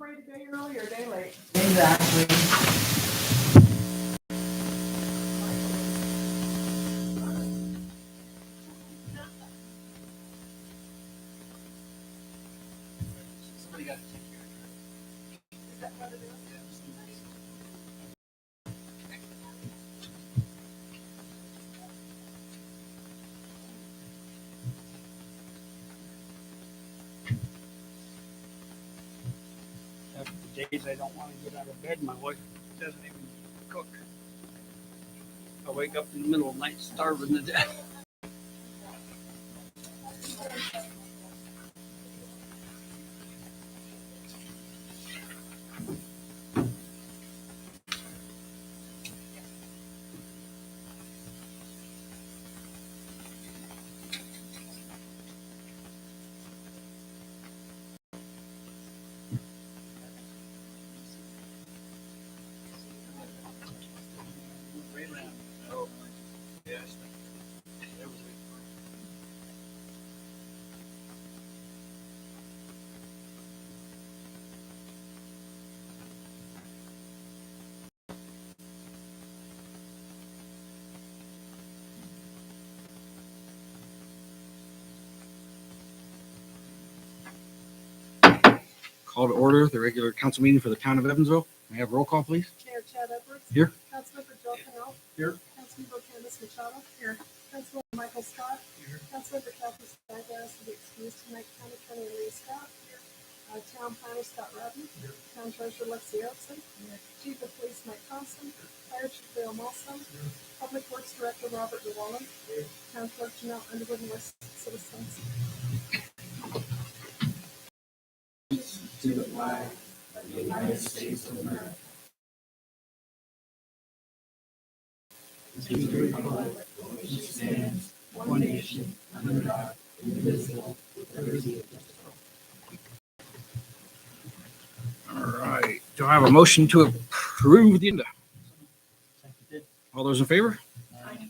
afraid a day early or a day late. Exactly. Somebody got to take care of it. Is that what it is? After the days I don't want to get out of bed, my wife doesn't even cook. I wake up in the middle of the night starving to death. Oh, yes. There was Call to order the regular council meeting for the town of Evansville. May I have roll call, please? Mayor Chad Edwards. Here. Councilmember Joe Canal. Here. Councilmember Candace Machado. Here. Councilmember Michael Scott. Here. Councilmember Kathy Staggs to be excused tonight. County Attorney Lee Scott. Here. Town Planner Scott Rodden. Here. Town Treasurer Lexi Oakson. Here. Chief of Police Mike Thompson. Fire Chief Bill Molson. Here. Public Works Director Robert Llewellyn. Here. Town Clerk Janelle Underwood and West citizens. To the flag of the United States of America. To the republic which stands one nation under God, indivisible, with liberty and justice for all. All right. Do I have a motion to approve the agenda? All those in favor? All right.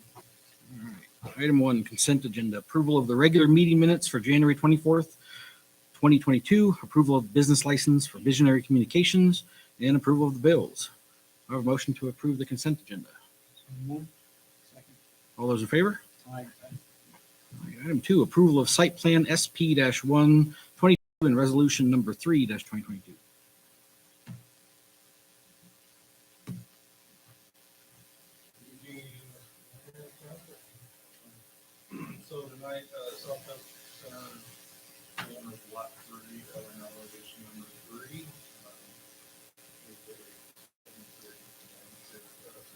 Item 1, consent agenda. Approval of the regular meeting minutes for January 24th, 2022. Approval of business license for Visionary Communications and approval of the bills. I have a motion to approve the consent agenda. Second. All those in favor? Aye. Item 2, approval of site plan SP-1 and resolution number 3-2022. So tonight, South Center, owner of lot 3, LNL elevation number 3.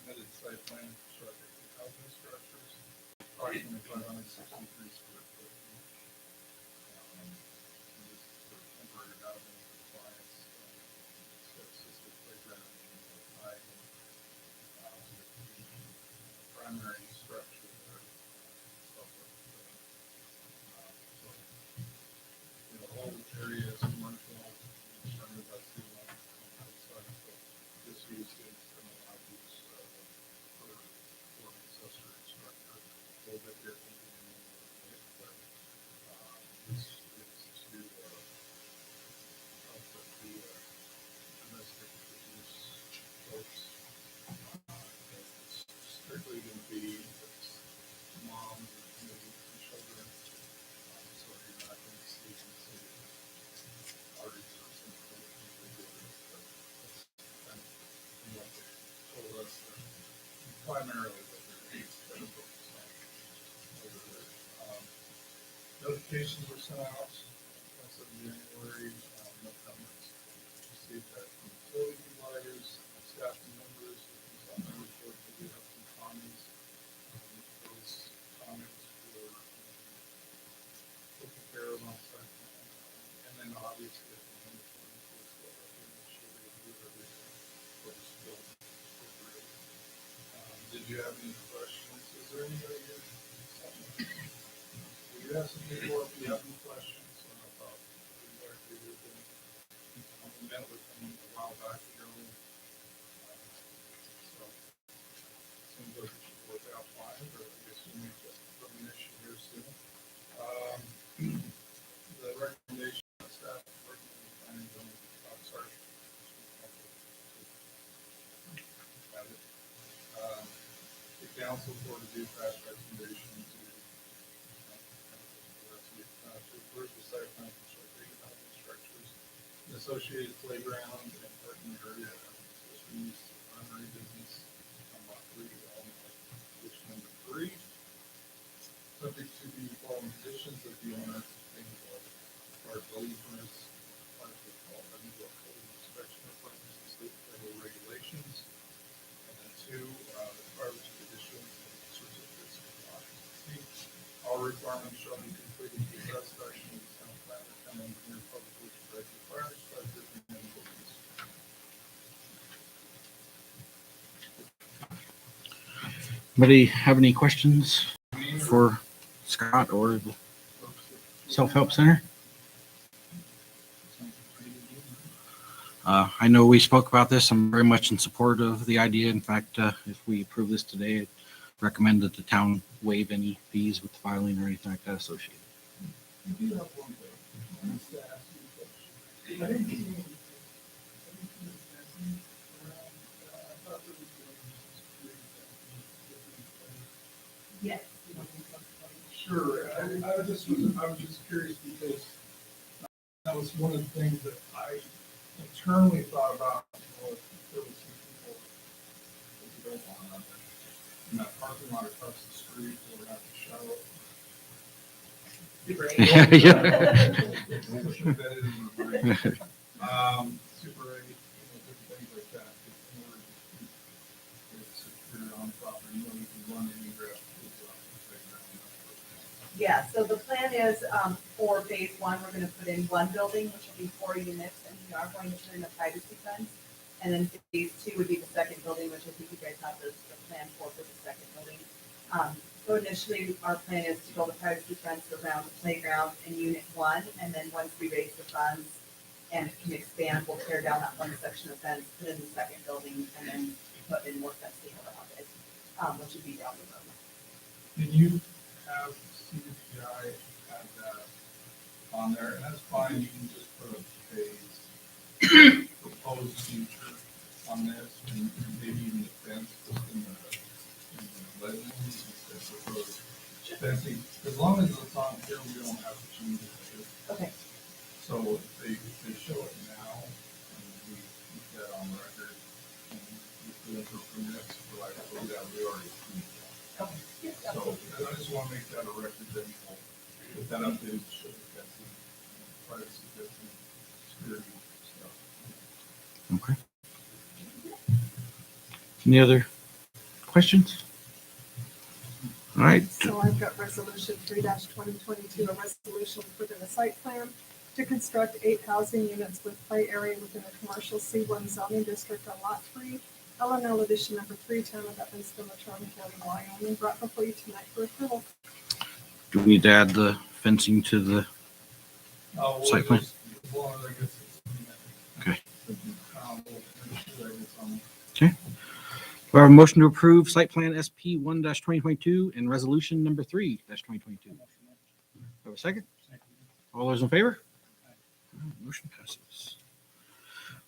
Submitted site plan constructed housing structures, approximately 563 square foot. This is for temporary housing for clients, assisted playground, high, primary structure there. The whole area is commercial, surrounded by city limits on both sides, so this use is going to allow use for an accessory structure, a little bit different than but this is to help with the domestic use folks. It's strictly going to be mom and maybe children. So you're not going to see parties or something. But that's kind of what they told us that primarily what they're focused on over there. Notifications were sent out. That's in January. No comments received that from utility providers, staff members. Some members were to do have some comments. Those comments were taken care of on site. And then obviously at the end of the make sure they do everything for this building. Did you have any questions? Is there anybody here? We have some people if you have any questions about exactly what we're doing. We met with them a while back ago. So seems like it should work out fine, but I guess we may get from an issue here soon. The recommendation of staff working on the planning zone, sorry, council for to do fast recommendation to approve the site plan for short-term housing structures, an associated playground and parking area, special use primary business on lot 3, development condition number 3. Subject to the following conditions that the owner required building permits, complies with all federal code inspection requirements and state and federal regulations. And then 2, requires the issuance of certificates of occupancy. All requirements shall be completed to the satisfaction of the town planner, town engineer, public works director, fire inspector, and police. Anybody have any questions for Scott or the Self-Help Center? I know we spoke about this. I'm very much in support of the idea. In fact, if we approve this today, I'd recommend that the town waive any fees with filing or anything like that associated. You do have one thing. I wanted to ask you a question. I didn't see any fencing around, I thought there was some security fencing. Yes. Sure, I was just curious because that was one of the things that I internally thought about, if there was some people that you don't want out there in that parking lot across the street or out the shower. Super Embedded in my brain. Super 8, different things like that. In order to keep it secure on property, you can run any grass kids off the playground. Yeah, so the plan is, for phase 1, we're gonna put in 1 building, which will be 4 units, and we are going to put in a privacy fence. And then phase 2 would be the second building, which I think you guys have the plan for the second building. So initially, our plan is to build a privacy fence around the playground in unit 1, and then once we raise the funds and can expand, we'll tear down that one section of fence, put in the second building, and then put in more fencing around it, which would be down the road. Can you have CDPI add that on there? And that's fine, you can just put a phase proposed future on this, and maybe even the fence just in the legend, instead of proposed fencing. As long as it's on here, we don't have to change it. Okay. So if they show it now, and we keep that on record, and we put in for permits, we're like, oh yeah, we already approved that. Okay. Yeah, So absolutely. I just want to make that a record that we'll put that updated to show the fencing, privacy fencing, security stuff. Okay. Any other questions? All right. So I've got resolution 3-2022, a resolution within a site plan to construct 8 housing units with play area within a commercial C1 zoning district on lot 3, LNL edition number 3, town of Evansville, Latrobe County, Wyoming, brought before you tonight for approval. Do we need to add the fencing to the, Site plan. Well, I guess it's. Okay. Okay. we have a motion to approve site plan SP 1-2022 and resolution number 3-2022? Have a second? All those in favor? Motion passes.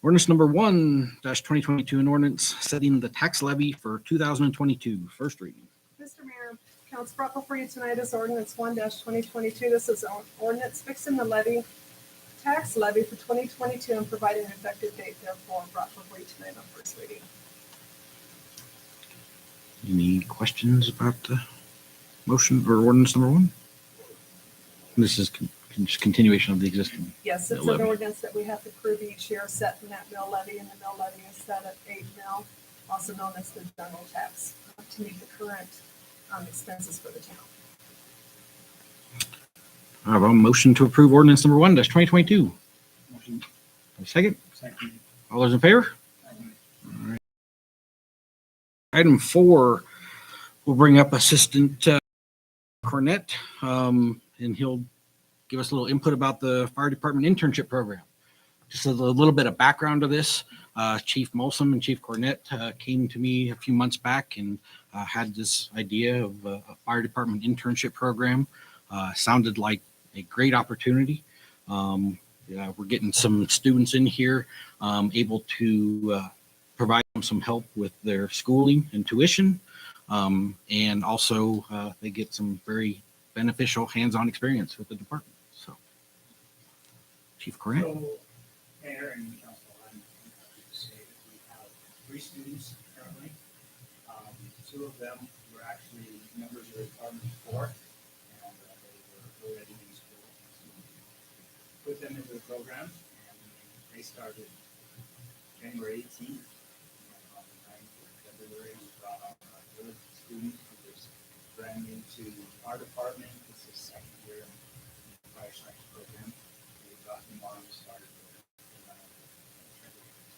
Ordinance number 1-2022, an ordinance setting the tax levy for 2022, first reading. Mr. Mayor, council brought before you tonight is ordinance 1-2022. This is an ordinance fixing the tax levy for 2022 and providing an effective date therefore brought before you tonight on first reading. Any questions about the motion or ordinance number 1? This is just continuation of the existing. Yes, it's Mill an levy. ordinance that we have to approve each year, setting that mill levy, and the mill levy is set at 8 mil, also known as the general tax, to meet the current expenses for the town. I have a motion to approve ordinance number 1-2022. Motion. Have a second? Second. All those in favor? All right. Item 4, we'll bring up Assistant Cornett, and he'll give us a little input about the fire department internship program. Just a little bit of background to this. Chief Molson and Chief Cornett came to me a few months back and had this idea of a fire department internship program. Sounded like a great opportunity. We're getting some students in here able to provide them some help with their schooling and tuition. And also they get some very beneficial hands-on experience with the department. So, Chief Coran. So, Mayor and Council, I'm happy to say that we have 3 students currently. 2 of them were actually members of the department before, and they were already in school. So put them into the program, and they started January 18th. And on the 9th of February, we brought on our 3rd student who was brand new to our department. This is his 2nd year in the fire science program. We got him on and started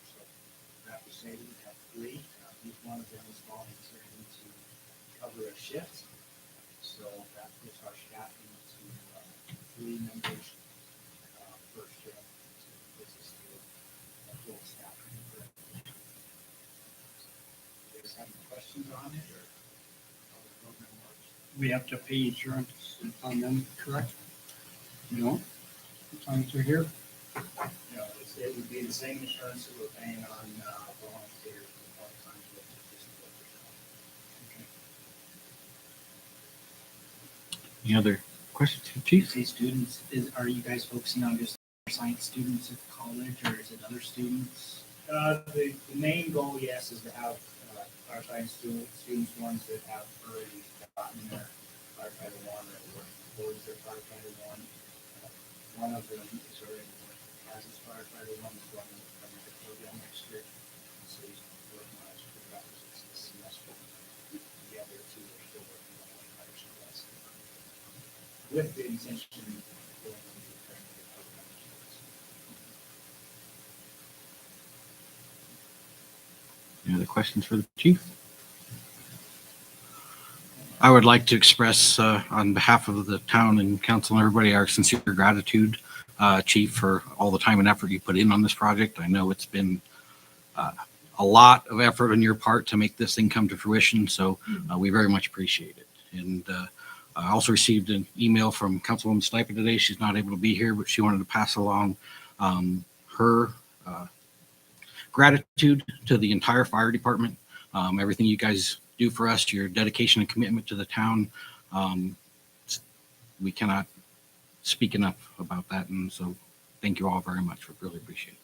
so that to say we have 3. Each one of them is volunteering to cover a shift. So that puts our staffing to 3 members per shift. So it puts us to a full staffing. Do you guys have any questions on it or how the program works? We have to pay insurance on them, correct? You don't? As long as they're here? No, it would be the same insurance that we're paying on volunteers and part-time workers. Any other questions, Chief? Say students, are you guys focusing on just science students at college, or is it other students? The main goal, yes, is to have our science students, ones that have already gotten their firefighter 1 or working towards their firefighter 1. One of them is already working as his firefighter 1, is going to come into the program next year. So he's working on his prerequisites this semester. The other 2 are still working on their fire supplies. With the intention of going into the program. Any other questions for the chief? I would like to express on behalf of the town and council and everybody our sincere gratitude, Chief, for all the time and effort you put in on this project. I know it's been a lot of effort on your part to make this thing come to fruition, so we very much appreciate it. And I also received an email from Councilwoman Stipend today. She's not able to be here, but she wanted to pass along her gratitude to the entire fire department. Everything you guys do for us, your dedication and commitment to the town. We cannot speak enough about that. And so thank you all very much. We really appreciate it.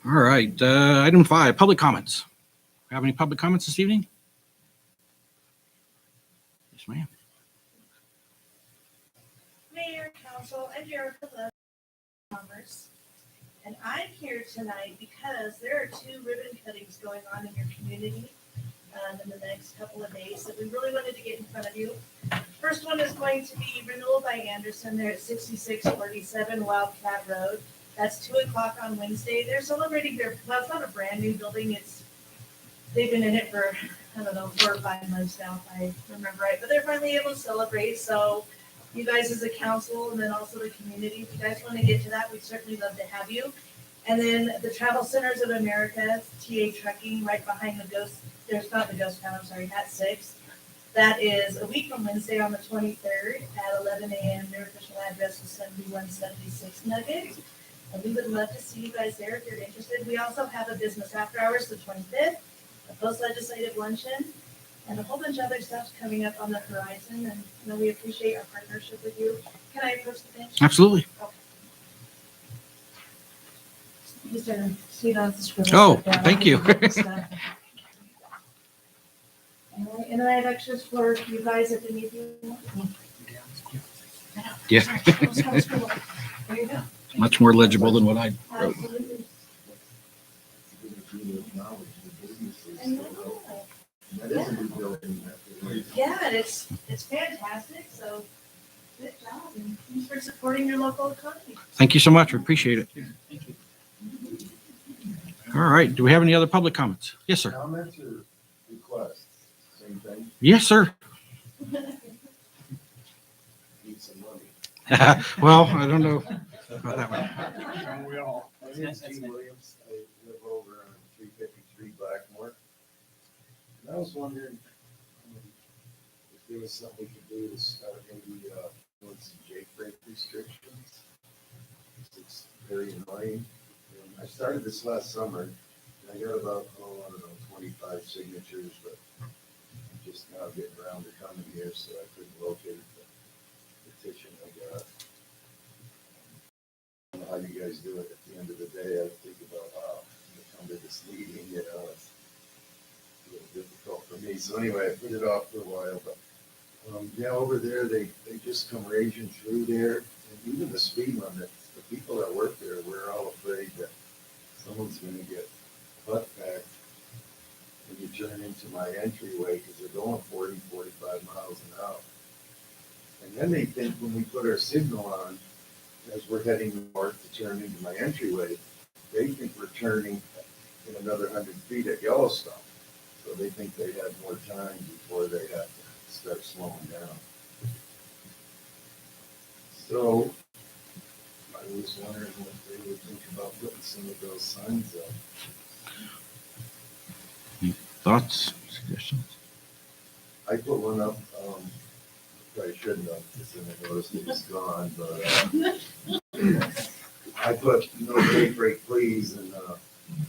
All right. Item 5, public comments. Have any public comments this evening? Yes, ma'am. Mayor, Council, I'm Erica Love, Commerce, and I'm here tonight because there are 2 ribbon cuttings going on in your community in the next couple of days that we really wanted to get in front of you. First one is going to be Renewal by Anderson. They're at 6647 Wildcat Road. That's 2 o'clock on Wednesday. They're celebrating well, it's not a brand new building. They've been in it for, 4 or 5 months now, if I remember right, but they're finally able to celebrate. So you guys as a council and then also the community, if you guys want to get to that, we'd certainly love to have you. And then the Travel Centers of America, TA Trucking, right behind there's not the Ghost Town, I'm sorry, at 6. That is a week from Wednesday on the 23rd at 11 a.m. Their official address is 7176 Nugget. And we would love to see you guys there if you're interested. We also have a business after hours, the 25th, a post-legislative luncheon, and a whole bunch of other stuff coming up on the horizon. And we appreciate our partnership with you. Can I approach the bench? Absolutely. He's gonna see on the scribble. Oh, thank you. And then I have extras for you guys if any of you want. Yeah. There you go. Much more legible than what I wrote. Absolutely. I know. Yeah, it's fantastic, so good job, and thanks for supporting your local economy. Thank you so much. We appreciate it. All right. Do we have any other public comments? Yes, sir. Comments or requests? Same thing, Yes, sir. need some money. Well, I don't know about that one. We all. My name's Gene Williams, I live over on 353 Blackmore. And I was wondering if there was something we could do to start maybe doing some Jake break restrictions. It's very annoying. And I started this last summer, and I got about, I don't know, 25 signatures, but I'm just now getting around to coming here, so I couldn't locate the petition I got. I don't know how you guys do it. At the end of the day, I think about, wow, to come to this meeting, you know, it's a little difficult for me. So anyway, I put it off for a while, but yeah, over there, they just come raging through there, and even the speed limit, the people that work there, we're all afraid that someone's gonna get butt packed when you turn into my entryway, because they're going 40, 45 miles an hour. And then they think when we put our signal on, as we're heading north to turn into my entryway, they think we're turning in another 100 feet at Yellowstone. So they think they have more time before they have to start slowing down. So I was wondering what they would think about putting some of those signs up. Thoughts, suggestions? I put one up, I shouldn't have, because then I noticed it was gone, but I put no break, break, please, and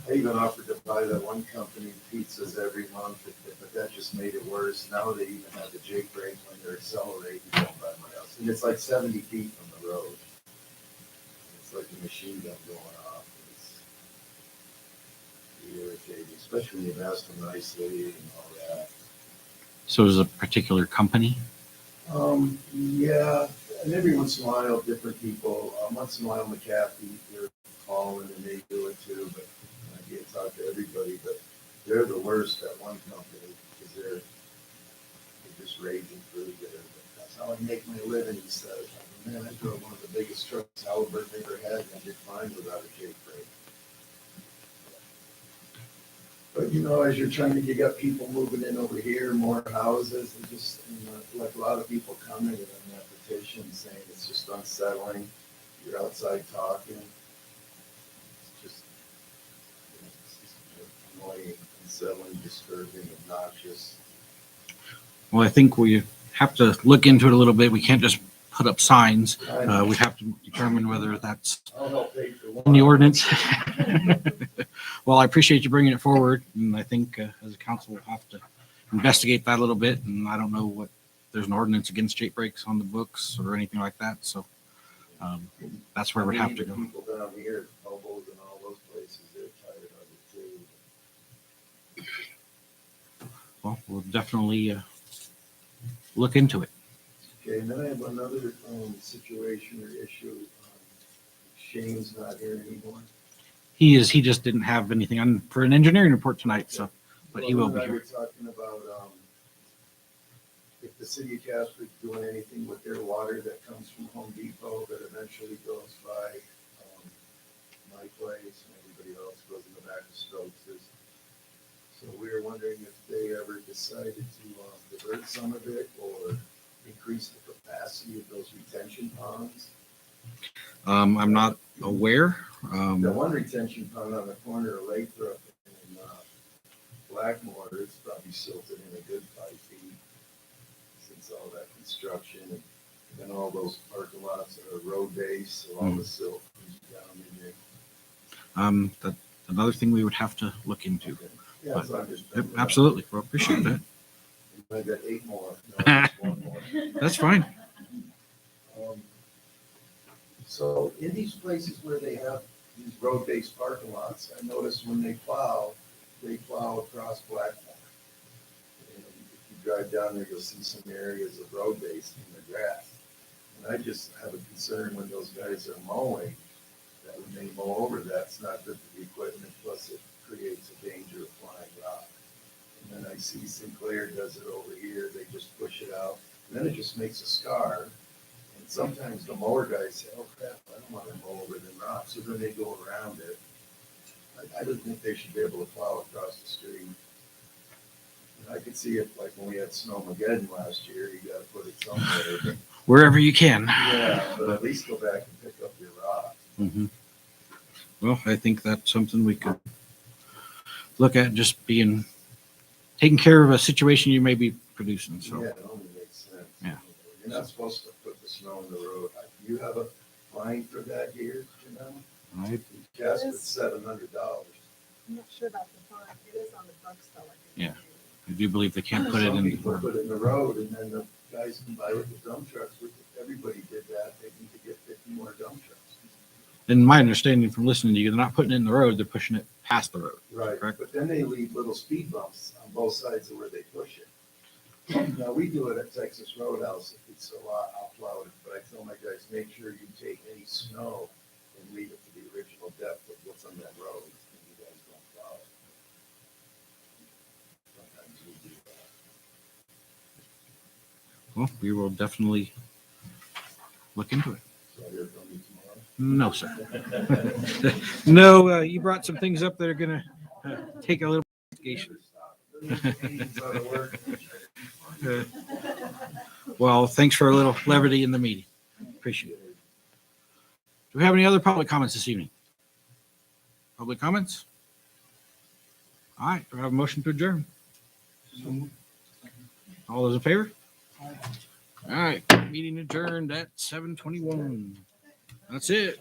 I even offered to buy that one company pizzas every month, but that just made it worse. Now they even have the Jake brake when they're accelerating down by my house, and it's like 70 feet from the road. It's like a machine gun going off. It's irritating, especially when you've asked them nicely and all that. So is a particular company? Yeah, and every once in a while, different people, once in a while McAfee, they're calling and they do it too, but I can't talk to everybody, but they're the worst at one company, because they're just raging through there. But that's how I make my living, he says. Man, I drove one of the biggest trucks Halliburton ever had, and I did fine without a Jake brake. But you know, as you're trying to, you got people moving in over here, more houses, and just, you know, like a lot of people commented on that petition saying it's just unsettling. You're outside talking. It's just, you know, it's just annoying, unsettling, disturbing, obnoxious. Well, I think we have to look into it a little bit. We can't just put up signs. We have to determine whether that's I'll help pay for one. in the ordinance. Well, I appreciate you bringing it forward, and I think as a council, we'll have to investigate that a little bit. And I don't know what there's an ordinance against Jake brakes on the books or anything like that. So that's where we'd have to Even go. people down here, Hobos and all those places, they're tired of it too. Well, we'll definitely look into it. Okay, and then I have another situation or issue. Shane's not here anymore. He just didn't have anything on for an engineering report tonight. So, but he will be We're here. talking about if the city of Casper's doing anything with their water that comes from Home Depot that eventually goes by my place and everybody else goes in the back of Stokes's. So we were wondering if they ever decided to divert some of it or increase the capacity of those retention ponds. I'm not aware. The one retention pond on the corner of Lathrop and Blackmore, it's probably silted in a good 5 feet since all that construction, and then all those parking lots are road base, so all the silt comes down in there. That's another thing we would have to look into. Okay. Yeah, so I'm just. Yep, absolutely. We'll appreciate that. I got 8 more. No, just one more. That's fine. So in these places where they have these road-based parking lots, I noticed when they plow across Blackmore. And if you drive down there, you'll see some areas of road base in the grass. And I just have a concern when those guys are mowing, that when they mow over that, it's not good for the equipment, plus it creates a danger of flying rock. And then I see Sinclair does it over here, they just push it out, and then it just makes a scar. And sometimes the mower guys say, oh crap, I don't want to mow over them rocks, so then they go around it. I don't think they should be able to plow across the street. And I could see it like when we had Snowmageddon last year, you gotta put it somewhere, but Wherever you can. yeah, but at least go back and pick up your rock. Mhm. Well, I think that's something we could look at, just taking care of a situation you may be producing. So. Yeah, it only makes sense. Yeah. You're not supposed to put the snow in the road. Do you have a fine for that here, you know? All right. Casper's $700. I'm not sure about the fine. It is on the books though, I think. Yeah. I do believe they can't put it Some in. people put it in the road and then the guys can buy it with dump trucks. If everybody did that, they need to get 50 more dump trucks. In my understanding from listening to you, they're not putting it in the road, they're pushing it past the road. Right, Correct. but then they leave little speed bumps on both sides of where they push it. Now, we do it at Texas Roadhouse, if it's a lot, I'll plow it, but I tell my guys, make sure you take any snow and leave it to the original depth of what's on that road, and you guys don't plow it. Sometimes we do that. Well, we will definitely look into it. So I hear from you tomorrow. No, sir. No, you brought some things up that are gonna take a little investigation. Well, thanks for a little levity in the meeting. Appreciate it. Do we have any other public comments this evening? Public comments? All right, do I have a motion to adjourn? All those in favor? All right, meeting adjourned at 7:21. That's it.